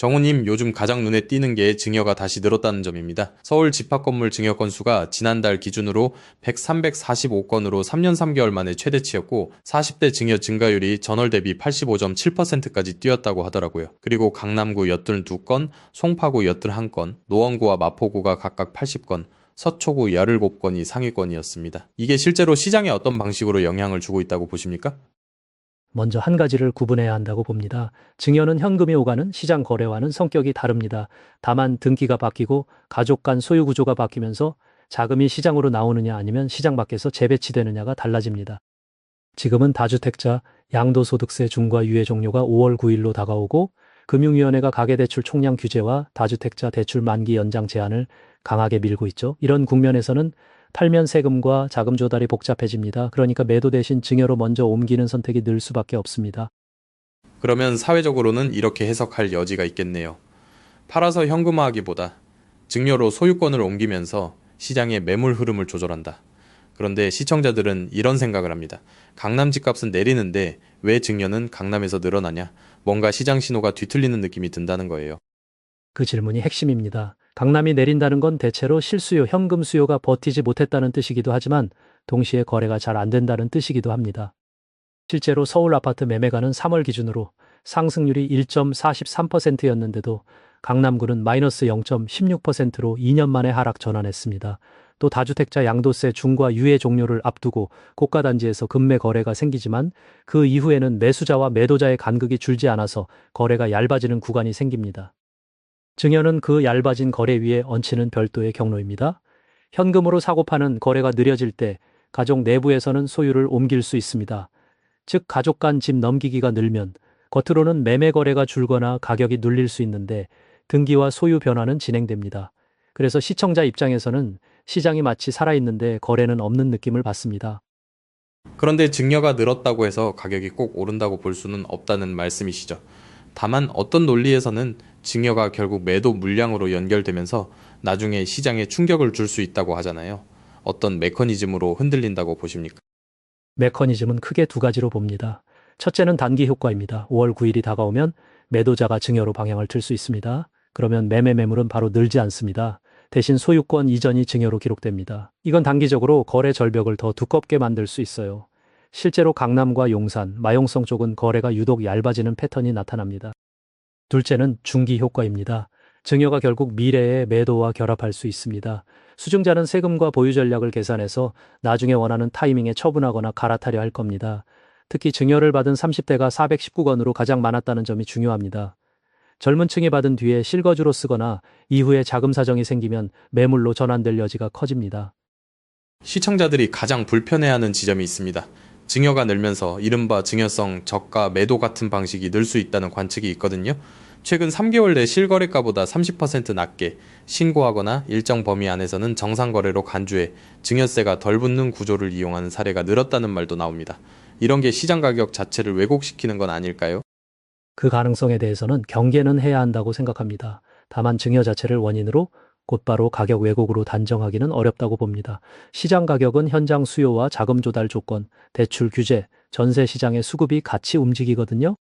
정우님, 요즘 가장 눈에 띄는 게 증여가 다시 늘었다는 점입니다. 서울 집합건물 증여 건수가 지난달 기준으로 345건으로 3년 3개월 만에 최대치였고 40대 증여 증가율이 전월 대비 85.7%까지 뛰었다고 하더라고요. 그리고 강남구 82건, 송파구 81건, 노원구와 마포구가 각각 80건, 서초구 17건이 상위권이었습니다. 이게 실제로 시장에 어떤 방식으로 영향을 주고 있다고 보십니까? 먼저 한 가지를 구분해야 한다고 봅니다. 증여는 현금이 오가는 시장 거래와는 성격이 다릅니다. 다만 등기가 바뀌고 가족 간 소유 구조가 바뀌면서 자금이 시장으로 나오느냐 아니면 시장 밖에서 재배치되느냐가 달라집니다. 지금은 다주택자 양도소득세 중과 유예 종료가 5월 9일로 다가오고 금융위원회가 가계대출 총량 규제와 다주택자 대출 만기 연장 제한을 강하게 밀고 있죠. 이런 국면에서는 팔면 세금과 자금 조달이 복잡해집니다. 그러니까 매도 대신 증여로 먼저 옮기는 선택이 늘 수밖에 없습니다. 그러면 사회적으로는 이렇게 해석할 여지가 있겠네요. 팔아서 현금화하기보다 증여로 소유권을 옮기면서 시장의 매물 흐름을 조절한다. 그런데 시청자들은 이런 생각을 합니다. 강남 집값은 내리는데 왜 증여는 강남에서 늘어나냐? 뭔가 시장 신호가 뒤틀리는 느낌이 든다는 거예요. 그 질문이 핵심입니다. 강남이 내린다는 건 대체로 실수요, 현금 수요가 버티지 못했다는 뜻이기도 하지만 동시에 거래가 잘 안 된다는 뜻이기도 합니다. 실제로 서울 아파트 매매가는 3월 기준으로 상승률이 1.43%였는데도 강남구는 마이너스 0.16%로 2년 만에 하락 전환했습니다. 또 다주택자 양도세 중과 유예 종료를 앞두고 고가 단지에서 급매 거래가 생기지만 그 이후에는 매수자와 매도자의 간극이 줄지 않아서 거래가 얇아지는 구간이 생깁니다. 증여는 그 얇아진 거래 위에 얹히는 별도의 경로입니다. 현금으로 사고 파는 거래가 느려질 때 가족 내부에서는 소유를 옮길 수 있습니다. 즉 가족 간 집 넘기기가 늘면 겉으로는 매매 거래가 줄거나 가격이 눌릴 수 있는데 등기와 소유 변화는 진행됩니다. 그래서 시청자 입장에서는 시장이 마치 살아있는데 거래는 없는 느낌을 받습니다. 그런데 증여가 늘었다고 해서 가격이 꼭 오른다고 볼 수는 없다는 말씀이시죠. 다만 어떤 논리에서는 증여가 결국 매도 물량으로 연결되면서 나중에 시장에 충격을 줄 수 있다고 하잖아요. 어떤 메커니즘으로 흔들린다고 보십니까? 메커니즘은 크게 두 가지로 봅니다. 첫째는 단기 효과입니다. 5월 9일이 다가오면 매도자가 증여로 방향을 틀 수 있습니다. 그러면 매매 매물은 바로 늘지 않습니다. 대신 소유권 이전이 증여로 기록됩니다. 이건 단기적으로 거래 절벽을 더 두껍게 만들 수 있어요. 실제로 강남과 용산, 마용성 쪽은 거래가 유독 얇아지는 패턴이 나타납니다. 둘째는 중기 효과입니다. 증여가 결국 미래의 매도와 결합할 수 있습니다. 수증자는 세금과 보유 전략을 계산해서 나중에 원하는 타이밍에 처분하거나 갈아타려 할 겁니다. 특히 증여를 받은 30대가 419건으로 가장 많았다는 점이 중요합니다. 젊은 층이 받은 뒤에 실거주로 쓰거나 이후에 자금 사정이 생기면 매물로 전환될 여지가 커집니다. 시청자들이 가장 불편해하는 지점이 있습니다. 증여가 늘면서 이른바 증여성 저가 매도 같은 방식이 늘 수 있다는 관측이 있거든요. 최근 3개월 내 실거래가보다 30% 낮게 신고하거나 일정 범위 안에서는 정상 거래로 간주해 증여세가 덜 붙는 구조를 이용하는 사례가 늘었다는 말도 나옵니다. 이런 게 시장 가격 자체를 왜곡시키는 건 아닐까요? 그 가능성에 대해서는 경계는 해야 한다고 생각합니다. 다만 증여 자체를 원인으로 곧바로 가격 왜곡으로 단정하기는 어렵다고 봅니다. 시장 가격은 현장 수요와 자금 조달 조건, 대출 규제, 전세 시장의 수급이 같이 움직이거든요.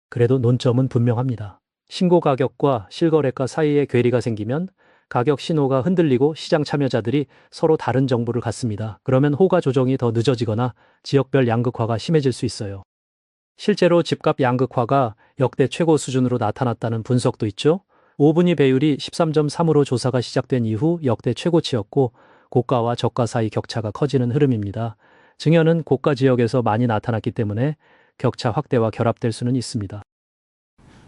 그래도 논점은 분명합니다. 신고 가격과 실거래가 사이에 괴리가 생기면 가격 신호가 흔들리고 시장 참여자들이 서로 다른 정보를 갖습니다. 그러면 호가 조정이 더 늦어지거나 지역별 양극화가 심해질 수 있어요. 실제로 집값 양극화가 역대 최고 수준으로 나타났다는 분석도 있죠. 5분위 배율이 13.3으로 조사가 시작된 이후 역대 최고치였고 고가와 저가 사이 격차가 커지는 흐름입니다. 증여는 고가 지역에서 많이 나타났기 때문에 격차 확대와 결합될 수는 있습니다.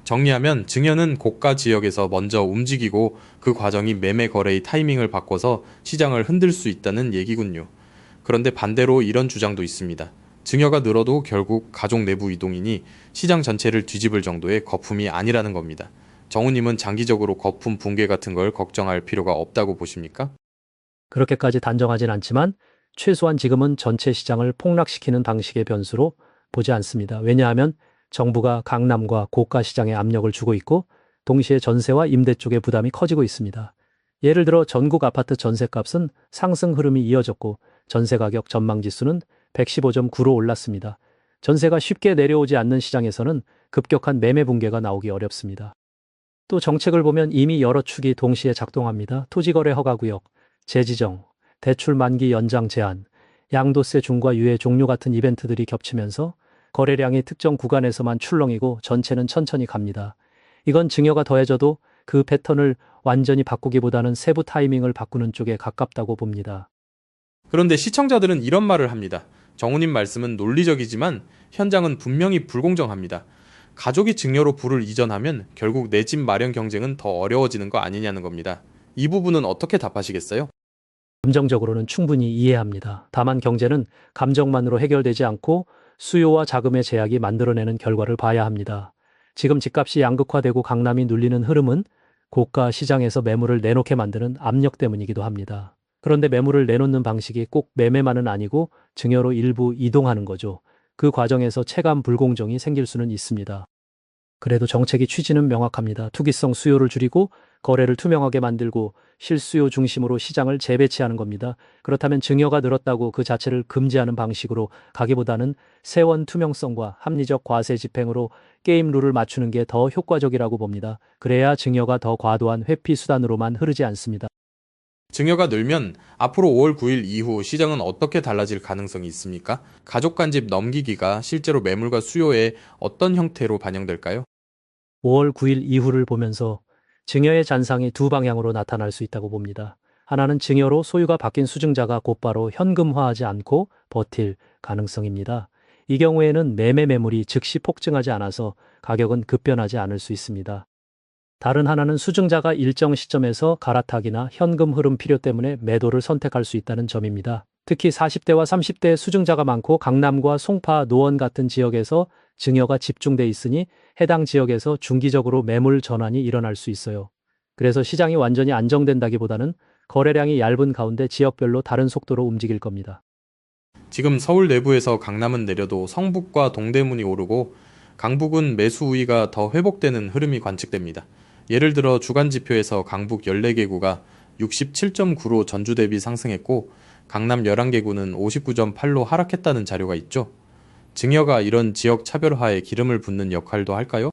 정리하면 증여는 고가 지역에서 먼저 움직이고 그 과정이 매매 거래의 타이밍을 바꿔서 시장을 흔들 수 있다는 얘기군요. 그런데 반대로 이런 주장도 있습니다. 증여가 늘어도 결국 가족 내부 이동이니 시장 전체를 뒤집을 정도의 거품이 아니라는 겁니다. 정우님은 장기적으로 거품 붕괴 같은 걸 걱정할 필요가 없다고 보십니까? 그렇게까지 단정하진 않지만 최소한 지금은 전체 시장을 폭락시키는 방식의 변수로 보지 않습니다. 왜냐하면 정부가 강남과 고가 시장에 압력을 주고 있고 동시에 전세와 임대 쪽의 부담이 커지고 있습니다. 예를 들어 전국 아파트 전세값은 상승 흐름이 이어졌고 전세 가격 전망 지수는 115.9로 올랐습니다. 전세가 쉽게 내려오지 않는 시장에서는 급격한 매매 붕괴가 나오기 어렵습니다. 또 정책을 보면 이미 여러 축이 동시에 작동합니다. 토지거래 허가구역, 재지정, 대출 만기 연장 제한, 양도세 중과 유예 종료 같은 이벤트들이 겹치면서 거래량이 특정 구간에서만 출렁이고 전체는 천천히 갑니다. 이건 증여가 더해져도 그 패턴을 완전히 바꾸기보다는 세부 타이밍을 바꾸는 쪽에 가깝다고 봅니다. 그런데 시청자들은 이런 말을 합니다. 정우님 말씀은 논리적이지만 현장은 분명히 불공정합니다. 가족이 증여로 부를 이전하면 결국 내 집 마련 경쟁은 더 어려워지는 거 아니냐는 겁니다. 이 부분은 어떻게 답하시겠어요? 감정적으로는 충분히 이해합니다. 다만 경제는 감정만으로 해결되지 않고 수요와 자금의 제약이 만들어내는 결과를 봐야 합니다. 지금 집값이 양극화되고 강남이 눌리는 흐름은 고가 시장에서 매물을 내놓게 만드는 압력 때문이기도 합니다. 그런데 매물을 내놓는 방식이 꼭 매매만은 아니고 증여로 일부 이동하는 거죠. 그 과정에서 체감 불공정이 생길 수는 있습니다. 그래도 정책의 취지는 명확합니다. 투기성 수요를 줄이고 거래를 투명하게 만들고 실수요 중심으로 시장을 재배치하는 겁니다. 그렇다면 증여가 늘었다고 그 자체를 금지하는 방식으로 가기보다는 세원 투명성과 합리적 과세 집행으로 게임 룰을 맞추는 게 더 효과적이라고 봅니다. 그래야 증여가 더 과도한 회피 수단으로만 흐르지 않습니다. 증여가 늘면 앞으로 5월 9일 이후 시장은 어떻게 달라질 가능성이 있습니까? 가족 간집 넘기기가 실제로 매물과 수요에 어떤 형태로 반영될까요? 5월 9일 이후를 보면서 증여의 잔상이 두 방향으로 나타날 수 있다고 봅니다. 하나는 증여로 소유가 바뀐 수증자가 곧바로 현금화하지 않고 버틸 가능성입니다. 이 경우에는 매매 매물이 즉시 폭증하지 않아서 가격은 급변하지 않을 수 있습니다. 다른 하나는 수증자가 일정 시점에서 갈아타기나 현금 흐름 필요 때문에 매도를 선택할 수 있다는 점입니다. 특히 40대와 30대 수증자가 많고 강남과 송파, 노원 같은 지역에서 증여가 집중돼 있으니 해당 지역에서 중기적으로 매물 전환이 일어날 수 있어요. 그래서 시장이 완전히 안정된다기보다는 거래량이 얇은 가운데 지역별로 다른 속도로 움직일 겁니다. 지금 서울 내부에서 강남은 내려도 성북과 동대문이 오르고 강북은 매수 우위가 더 회복되는 흐름이 관측됩니다. 예를 들어 주간 지표에서 강북 14개구가 67.9로 전주 대비 상승했고 강남 11개구는 59.8로 하락했다는 자료가 있죠. 증여가 이런 지역 차별화에 기름을 붓는 역할도 할까요?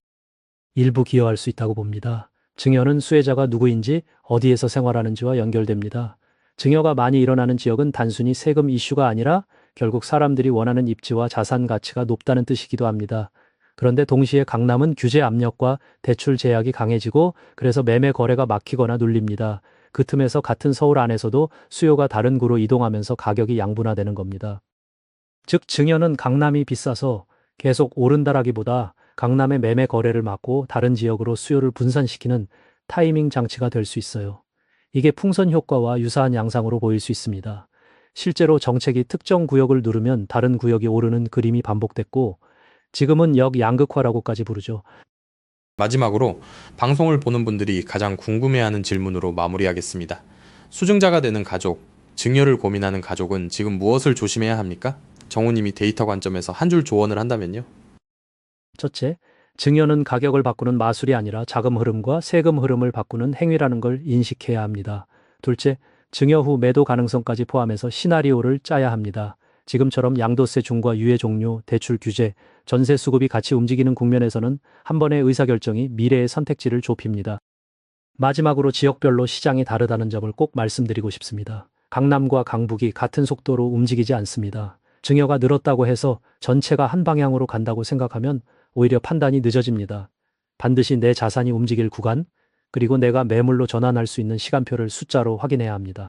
일부 기여할 수 있다고 봅니다. 증여는 수혜자가 누구인지 어디에서 생활하는지와 연결됩니다. 증여가 많이 일어나는 지역은 단순히 세금 이슈가 아니라 결국 사람들이 원하는 입지와 자산 가치가 높다는 뜻이기도 합니다. 그런데 동시에 강남은 규제 압력과 대출 제약이 강해지고 그래서 매매 거래가 막히거나 눌립니다. 그 틈에서 같은 서울 안에서도 수요가 다른 구로 이동하면서 가격이 양분화되는 겁니다. 즉 증여는 강남이 비싸서 계속 오른다라기보다 강남의 매매 거래를 막고 다른 지역으로 수요를 분산시키는 타이밍 장치가 될 수 있어요. 이게 풍선 효과와 유사한 양상으로 보일 수 있습니다. 실제로 정책이 특정 구역을 누르면 다른 구역이 오르는 그림이 반복됐고 지금은 역양극화라고까지 부르죠. 마지막으로 방송을 보는 분들이 가장 궁금해하는 질문으로 마무리하겠습니다. 수증자가 되는 가족, 증여를 고민하는 가족은 지금 무엇을 조심해야 합니까? 정우님이 데이터 관점에서 한 줄 조언을 한다면요? 첫째, 증여는 가격을 바꾸는 마술이 아니라 자금 흐름과 세금 흐름을 바꾸는 행위라는 걸 인식해야 합니다. 둘째, 증여 후 매도 가능성까지 포함해서 시나리오를 짜야 합니다. 지금처럼 양도세 중과 유예 종료, 대출 규제, 전세 수급이 같이 움직이는 국면에서는 한 번의 의사결정이 미래의 선택지를 좁힙니다. 마지막으로 지역별로 시장이 다르다는 점을 꼭 말씀드리고 싶습니다. 강남과 강북이 같은 속도로 움직이지 않습니다. 증여가 늘었다고 해서 전체가 한 방향으로 간다고 생각하면 오히려 판단이 늦어집니다. 반드시 내 자산이 움직일 구간, 그리고 내가 매물로 전환할 수 있는 시간표를 숫자로 확인해야 합니다.